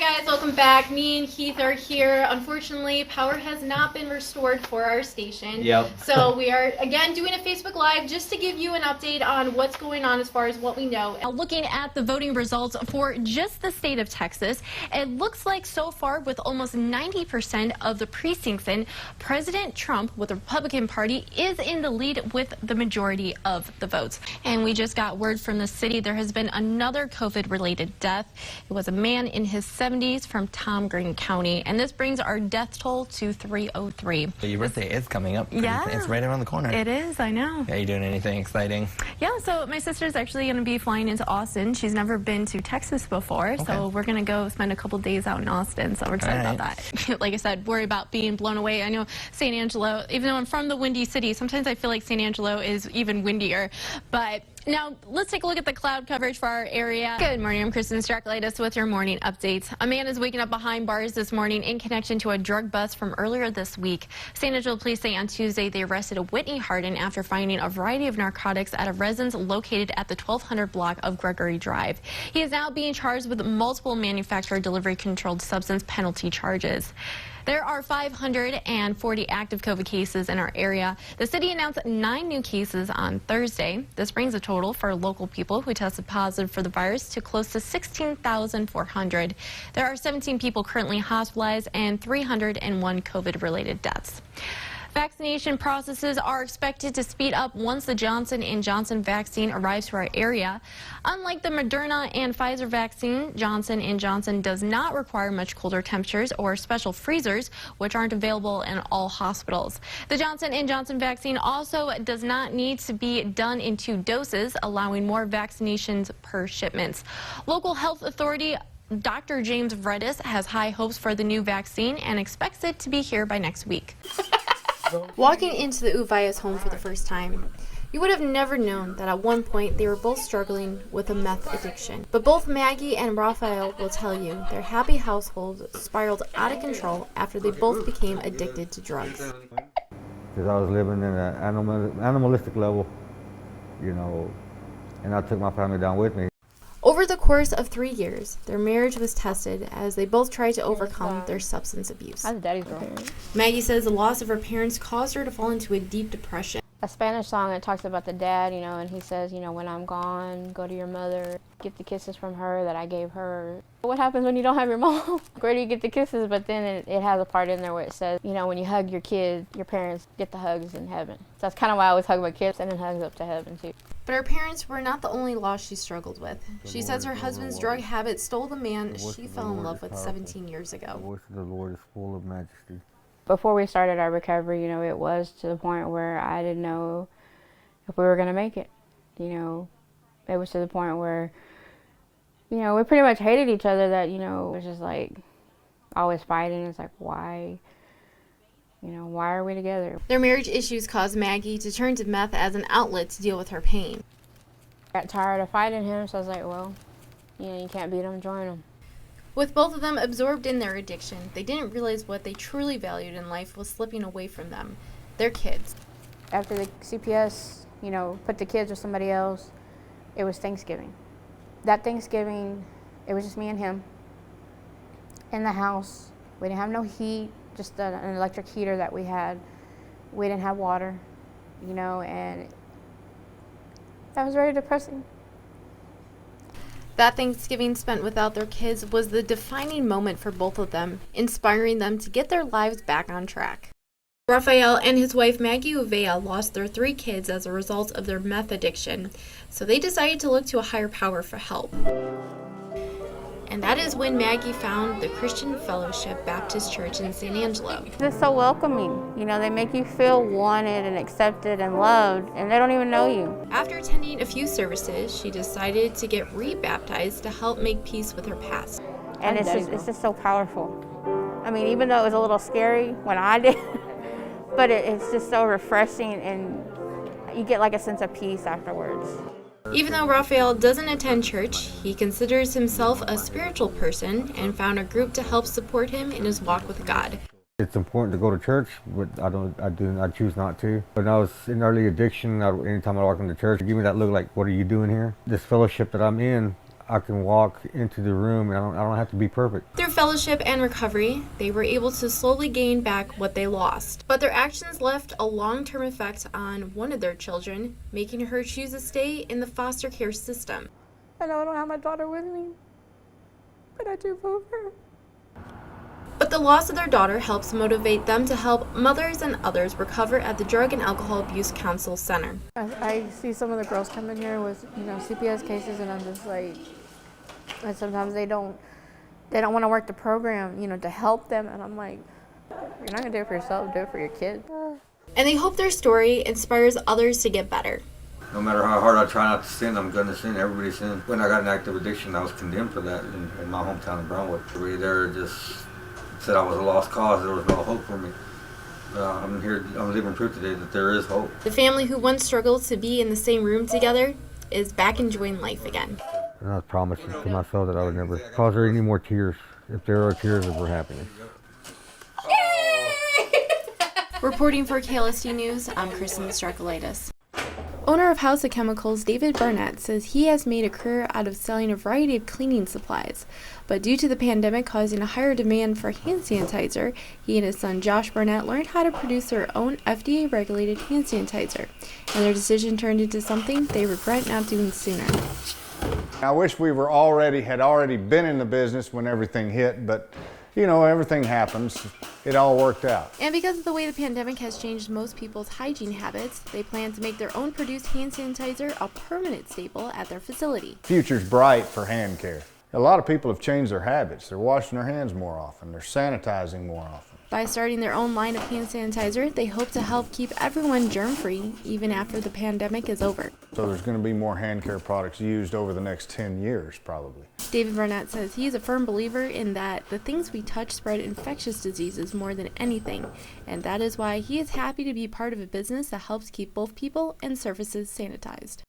guys, welcome back. Me and Keith are here. Unfortunately, power has not been restored for our station. Yep. So we are again doing a Facebook Live just to give you an update on what's going on as far as what we know. Now, looking at the voting results for just the state of Texas, it looks like so far with almost 90% of the precincts in, President Trump with the Republican Party is in the lead with the majority of the votes. And we just got word from the city there has been another COVID-related death. It was a man in his 70s from Tom Green County, and this brings our death toll to 303. Your birthday is coming up. Yeah. It's right around the corner. It is, I know. Are you doing anything exciting? Yeah, so my sister's actually going to be flying into Austin. She's never been to Texas before, so we're going to go spend a couple days out in Austin, so we're excited about that. Like I said, worry about being blown away. I know San Angelo, even though I'm from the Windy City, sometimes I feel like San Angelo is even windier, but now, let's take a look at the cloud coverage for our area. Good morning, I'm Kristen with your morning updates. A man is waking up behind bars this morning in connection to a drug bust from earlier this week. San Angelo police say on Tuesday they arrested a Whitney Harden after finding a variety of narcotics at a residence located at the 1200 block of Gregory Drive. He is now being charged with multiple manufacturer delivery controlled substance penalty charges. There are 540 active COVID cases in our area. The city announced 9 new cases on Thursday. This brings the total for local people who tested positive for the virus to close to 16,400. There are 17 people currently hospitalized and 301 COVID-related deaths. Vaccination processes are expected to speed up once the Johnson & Johnson vaccine arrives to our area. Unlike the Moderna and Pfizer vaccine, Johnson & Johnson does not require much colder temperatures or special freezers, which aren't available in all hospitals. The Johnson & Johnson vaccine also does not need to be done in 2 doses, allowing more vaccinations per shipments. Local health authority Dr. James Vredis has high hopes for the new vaccine and expects it to be here by next week. Walking into the Uvaya's home for the first time, you would have never known that at one point they were both struggling with a meth addiction. But both Maggie and Raphael will tell you their happy household spiraled out of control after they both became addicted to drugs. Because I was living in an animalistic level, you know, and I took my family down with me. Over the course of 3 years, their marriage was tested as they both tried to overcome their substance abuse. How's daddy's girl? Maggie says the loss of her parents caused her to fall into a deep depression. A Spanish song that talks about the dad, you know, and he says, you know, when I'm gone, go to your mother, get the kisses from her that I gave her. What happens when you don't have your mom? Where do you get the kisses? But then it has a part in there where it says, you know, when you hug your kid, your parents get the hugs in heaven. So that's kind of why I always hug my kids, sending hugs up to heaven too. But her parents were not the only loss she struggled with. She says her husband's drug habit stole the man she fell in love with 17 years ago. The voice of the Lord is full of majesty. Before we started our recovery, you know, it was to the point where I didn't know if we were going to make it. You know, it was to the point where, you know, we pretty much hated each other, that, you know, it was just like always fighting. It's like, why? You know, why are we together? Their marriage issues caused Maggie to turn to meth as an outlet to deal with her pain. I got tired of fighting him, so I was like, well, you know, you can't beat him, join him. With both of them absorbed in their addiction, they didn't realize what they truly valued in life was slipping away from them, their kids. After the CPS, you know, put the kids with somebody else, it was Thanksgiving. That Thanksgiving, it was just me and him in the house. We didn't have no heat, just an electric heater that we had. We didn't have water, you know, and that was very depressing. That Thanksgiving spent without their kids was the defining moment for both of them, inspiring them to get their lives back on track. Raphael and his wife Maggie Uvea lost their 3 kids as a result of their meth addiction, so they decided to look to a higher power for help. And that is when Maggie found the Christian Fellowship Baptist Church in San Angelo. They're so welcoming. You know, they make you feel wanted and accepted and loved, and they don't even know you. After attending a few services, she decided to get rebaptized to help make peace with her past. And it's just so powerful. I mean, even though it was a little scary when I did, but it's just so refreshing, and you get like a sense of peace afterwards. Even though Raphael doesn't attend church, he considers himself a spiritual person and found a group to help support him in his walk with God. It's important to go to church, but I choose not to. When I was in early addiction, anytime I walk into church, give me that look like, what are you doing here? This fellowship that I'm in, I can walk into the room and I don't have to be perfect. Through fellowship and recovery, they were able to slowly gain back what they lost. But their actions left a long-term effect on one of their children, making her choose to stay in the foster care system. I know I don't have my daughter with me, but I do love her. But the loss of their daughter helps motivate them to help mothers and others recover at the Drug and Alcohol Abuse Council Center. I see some of the girls come in here with, CPS cases, and I'm just like, and sometimes they don't want to work the program, to help them, and I'm like, you're not gonna do it for yourself, do it for your kid. And they hope their story inspires others to get better. No matter how hard I try not to sin, I'm gonna sin. Everybody sins. When I got an active addiction, I was condemned for that in my hometown of Brownwood. Everybody there just said I was a lost cause. There was no hope for me. I'm here. I'm living proof today that there is hope. The family who once struggled to be in the same room together is back enjoying life again. And I was promising to myself that I would never cause her any more tears. If there are tears, it were happiness. Reporting for KLSD News, I'm Kristen. Owner of House of Chemicals, David Burnett, says he has made a career out of selling a variety of cleaning supplies. But due to the pandemic causing a higher demand for hand sanitizer, he and his son Josh Burnett learned how to produce their own FDA-regulated hand sanitizer. And their decision turned into something they regret not doing sooner. I wish we had already been in the business when everything hit, but everything happens. It all worked out. And because of the way the pandemic has changed most people's hygiene habits, they plan to make their own produced hand sanitizer a permanent staple at their facility. Future's bright for hand care. A lot of people have changed their habits. They're washing their hands more often. They're sanitizing more often. By starting their own line of hand sanitizer, they hope to help keep everyone germ-free even after the pandemic is over. So there's going to be more hand care products used over the next 10 years, probably. David Burnett says he is a firm believer in that the things we touch spread infectious diseases more than anything, and that is why he is happy to be part of a business that helps keep both people and surfaces sanitized.